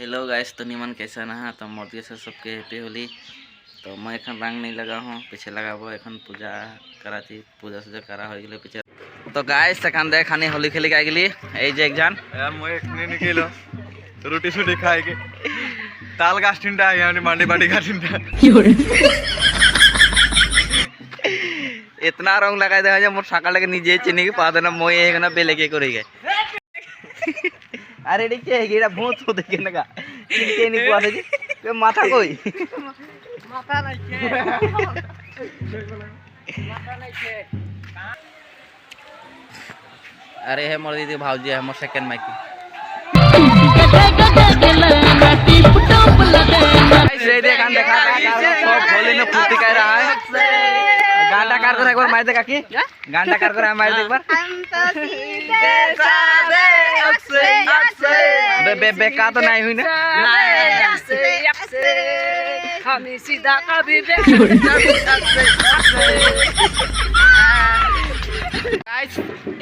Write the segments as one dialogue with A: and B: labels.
A: Hello guys, तो निमन कैसा ना तो मोदी से सबके हैप्पी होली। तो मैं एखन रंग नहीं लगा हूँ, पीछे लगाबो। एखन पूजा करा थी, पूजा सूजा करा हो गए पीछे। तो गाइस एखन देख खानी होली खेली के गेली ए जे एकजन
B: यार मैं एकने निकलो रोटी सुटी खाए के ताल गाछ तिनटा यानी मांडी बाड़ी गाछ तिनटा
A: इतना रंग लगाई दे मोर सकाल के निजे चिनी के पा देना মই एगना बेले के करी गे अरे ठीक है गेड़ा भूत हो देखे नगा के नहीं पुआ दे के माथा कोई
C: माथा नहीं छे माथा नहीं छे।
A: अरे है मोर दीदी भाऊजी है मोर सेकंड माइकी से देखन देखा सब होली में फुर्ती कर रहा है। गांडा कार कर एक बार मार दे काकी, गांडा कार कर मार दे एक बार।
C: हम तो सीधे साधे अक्से अक्से
A: बे बे का तो नहीं हुई ना
C: अक्से अक्से हम सीधा कभी अक्से
A: गाइस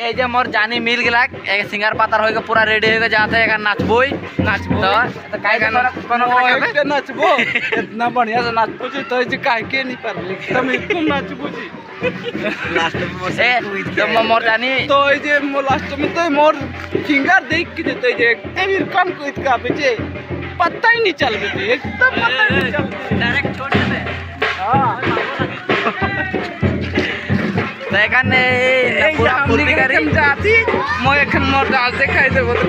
A: ए जे मोर जानी मिल गेला एक सिंगर पातर होय के पूरा रेडी होय के जाते है नाचबोई तो काहे कोनो
B: के नाचबो इतना बढ़िया से नाचबो जी तो जे काहे के नहीं पारले तुम एकदम नाचबो जी
A: लास्ट में मोर तो मोर जानी
B: तो जे लास्ट में तो मोर फिंगर देख के देते जे एकदम कम कोई का बेचे पता ही नहीं चल बेचे एकदम पता ही नहीं चल
C: डायरेक्ट छोड़ दे।
A: हां तो एखन पूरा फुर्ती करी
B: जाती मैं एखन मोर डांस दिखाई देबो तो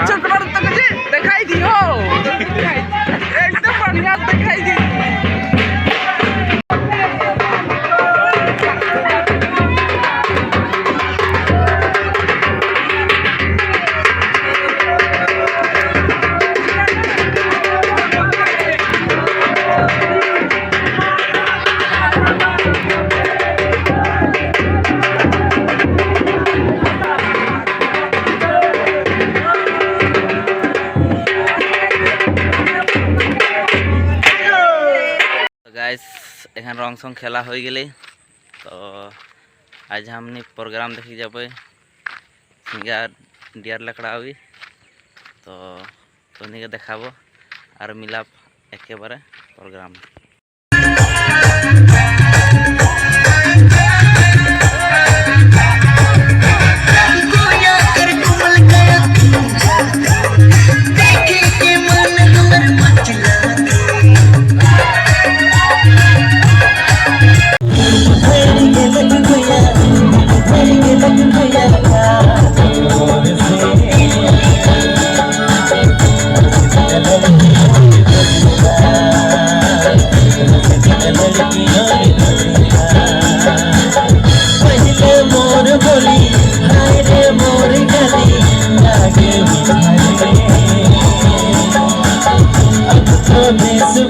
B: छोकरा तक जे दिखाई दियो एकदम बढ़िया दिखाई दी।
A: गाइस एखन रंग संग खेला हो गए तो आज हमने प्रोग्राम देखी जब सिंगर डियर लकड़ा हुई तो उन्हीं के देखाबो और मिलाप एक बारे प्रोग्राम।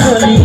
D: Boली